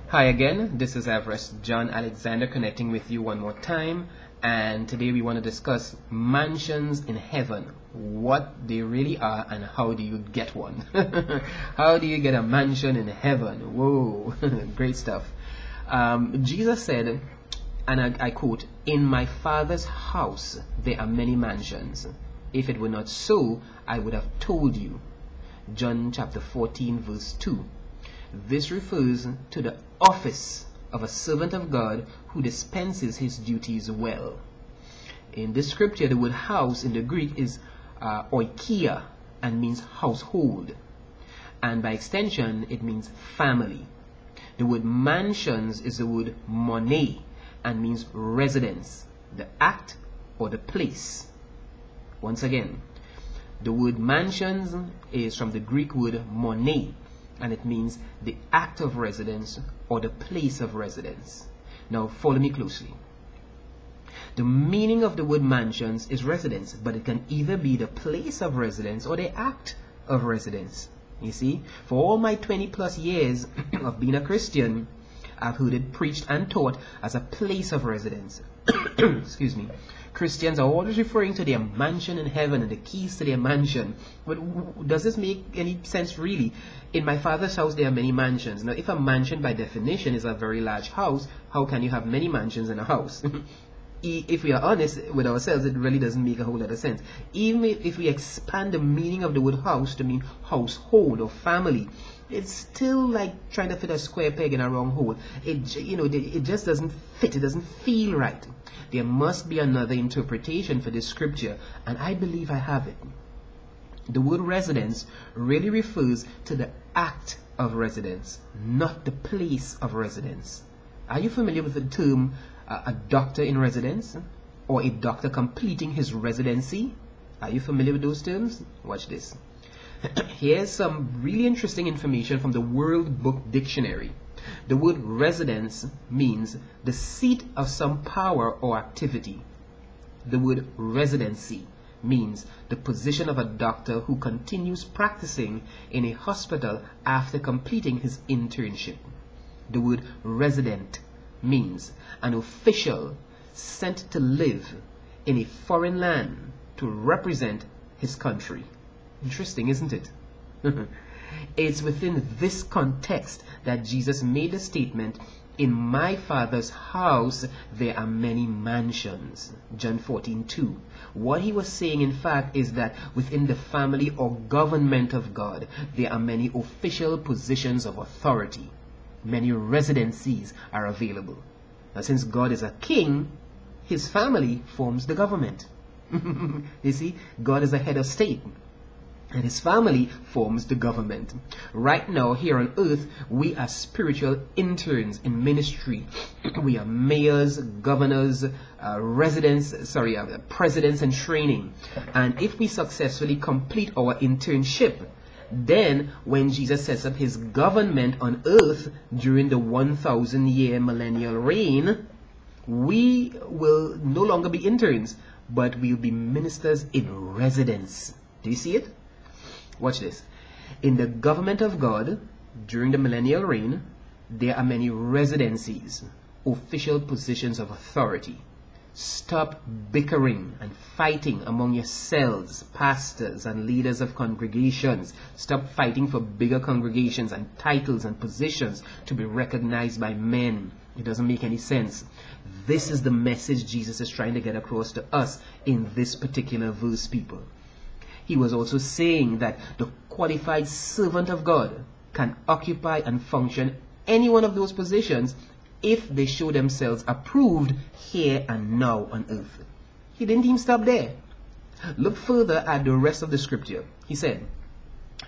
Hi again, this is Everest John Alexander connecting with you one more time, and today we want to discuss mansions in heaven, what they really are and how do you get one. How do you get a mansion in heaven? Whoa, great stuff. Jesus said, and I quote, "In my Father's house there are many mansions. If it were not so, I would have told you." John chapter 14 verse 2. This refers to the office of a servant of God who dispenses his duties well. In this scripture, the word house in the Greek is oikia and means household. And by extension, it means family. The word mansions is the word monē and means residence, the act or the place. Once again, the word mansions is from the Greek word monē, and it means the act of residence or the place of residence. Now follow me closely. The meaning of the word mansions is residence, but it can either be the place of residence or the act of residence. You see, for all my 20 plus years of being a Christian, I've heard it preached and taught as a place of residence. Excuse me. Christians are always referring to their mansion in heaven and the keys to their mansion. But does this make any sense really? In my Father's house there are many mansions. Now if a mansion by definition is a very large house, how can you have many mansions in a house? If we are honest with ourselves, it really doesn't make a whole lot of sense. Even if we expand the meaning of the word house to mean household or family, it's still like trying to fit a square peg in a round hole. It just doesn't fit. It doesn't feel right. There must be another interpretation for this scripture, and I believe I have it. The word residence really refers to the act of residence, not the place of residence. Are you familiar with the term a doctor in residence, or a doctor completing his residency? Are you familiar with those terms? Watch this. Here's some really interesting information from the World Book Dictionary. The word residence means the seat of some power or activity. The word residency means the position of a doctor who continues practicing in a hospital after completing his internship. The word resident means an official sent to live in a foreign land to represent his country. Interesting, isn't it? It's within this context that Jesus made the statement, "In my Father's house there are many mansions." John 14:2. What he was saying, in fact, is that within the family or government of God, there are many official positions of authority. Many residencies are available. Now, since God is a king, his family forms the government. You see, God is the head of state, and his family forms the government. Right now, here on earth, we are spiritual interns in ministry. We are mayors, governors, presidents in training. And if we successfully complete our internship, then when Jesus sets up his government on earth during the 1,000-year millennial reign, we will no longer be interns, but we'll be ministers in residence. Do you see it? Watch this. In the government of God, during the millennial reign, there are many residencies, official positions of authority. Stop bickering and fighting among yourselves, pastors and leaders of congregations. Stop fighting for bigger congregations and titles and positions to be recognized by men. It doesn't make any sense. This is the message Jesus is trying to get across to us in this particular verse, people. He was also saying that the qualified servant of God can occupy and function any one of those positions if they show themselves approved here and now on earth. He didn't even stop there. Look further at the rest of the scripture. He said,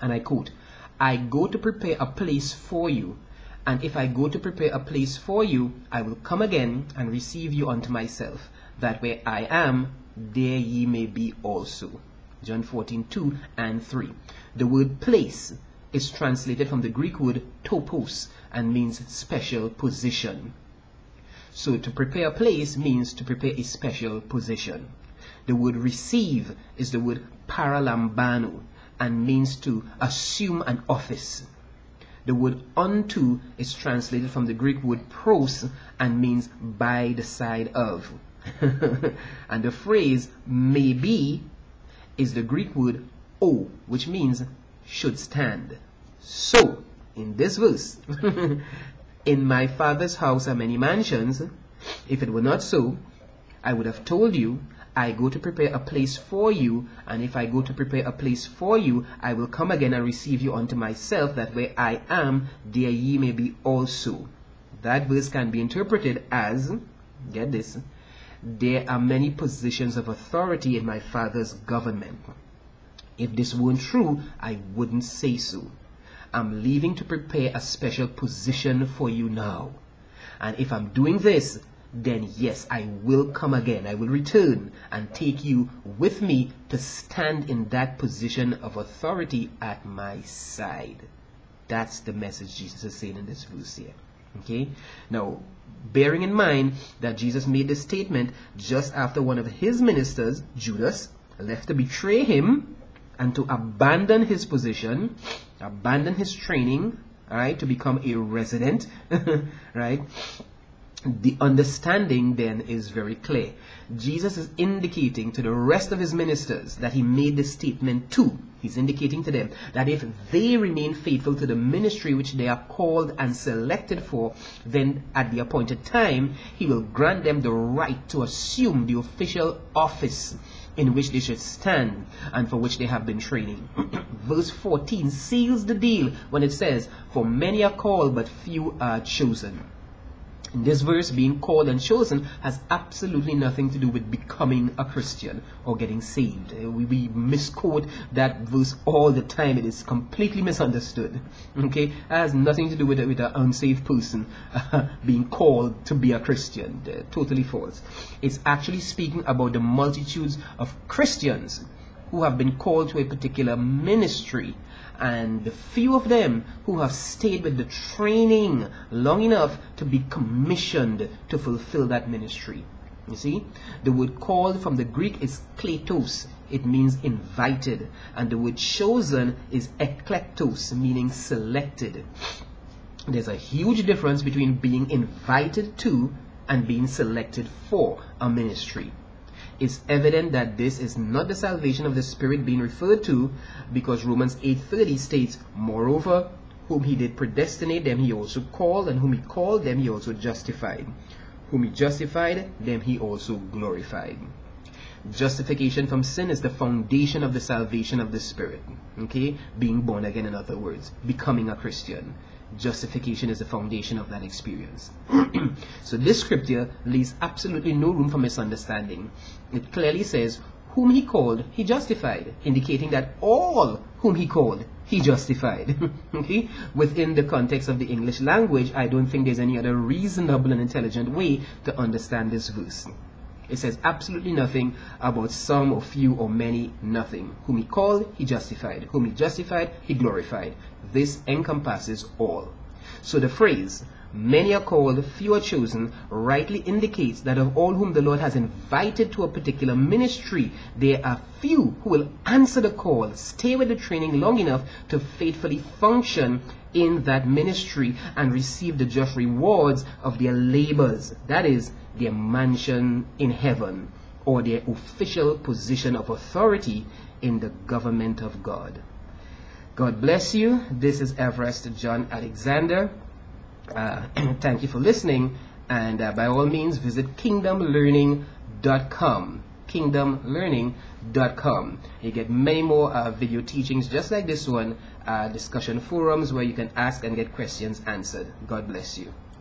and I quote, "I go to prepare a place for you, and if I go to prepare a place for you, I will come again and receive you unto myself, that where I am, there ye may be also." John 14:2 and 3. The word place is translated from the Greek word topos and means special position. So to prepare a place means to prepare a special position. The word receive is the word paralambano and means to assume an office. The word unto is translated from the Greek word pros and means by the side of. And the phrase maybe is the Greek word o, which means should stand. So, in this verse, in my Father's house are many mansions. If it were not so, I would have told you, I go to prepare a place for you, and if I go to prepare a place for you, I will come again and receive you unto myself, that where I am, there ye may be also. That verse can be interpreted as, get this, there are many positions of authority in my Father's government. If this weren't true, I wouldn't say so. I'm leaving to prepare a special position for you now. And if I'm doing this, then yes, I will come again. I will return and take you with me to stand in that position of authority at my side. That's the message Jesus is saying in this verse here. Okay? Now, bearing in mind that Jesus made this statement just after one of his ministers, Judas, left to betray him and to abandon his position, abandon his training, all right, to become a resident, right? The understanding then is very clear. Jesus is indicating to the rest of his ministers that he made this statement to. He's indicating to them that if they remain faithful to the ministry which they are called and selected for, then at the appointed time, he will grant them the right to assume the official office in which they should stand and for which they have been training. Verse 14 seals the deal when it says, for many are called, but few are chosen. In this verse, being called and chosen has absolutely nothing to do with becoming a Christian or getting saved. We misquote that verse all the time. It is completely misunderstood. Okay, it has nothing to do with an unsaved person being called to be a Christian. Totally false. It's actually speaking about the multitudes of Christians who have been called to a particular ministry, and the few of them who have stayed with the training long enough to be commissioned to fulfill that ministry. You see, the word called from the Greek is kletos. It means invited, and the word chosen is eklektos, meaning selected. There's a huge difference between being invited to and being selected for a ministry. It's evident that this is not the salvation of the Spirit being referred to, because Romans 8:30 states, moreover, whom he did predestinate, them he also called, and whom he called, them he also justified. Whom he justified, them he also glorified. Justification from sin is the foundation of the salvation of the Spirit. Okay? Being born again, in other words, becoming a Christian. Justification is the foundation of that experience. So this scripture leaves absolutely no room for misunderstanding. It clearly says, whom he called, he justified, indicating that all whom he called, he justified. Okay? Within the context of the English language, I don't think there's any other reasonable and intelligent way to understand this verse. It says absolutely nothing about some or few or many, nothing. Whom he called, he justified. Whom he justified, he glorified. This encompasses all. So the phrase, many are called, few are chosen, rightly indicates that of all whom the Lord has invited to a particular ministry, there are few who will answer the call, stay with the training long enough to faithfully function in that ministry and receive the just rewards of their labors. That is, their mansion in heaven, or their official position of authority in the government of God. God bless you. This is Everest John Alexander. Thank you for listening, and by all means visit kingdomlearning.com. kingdomlearning.com. You get many more video teachings just like this one, discussion forums where you can ask and get questions answered. God bless you.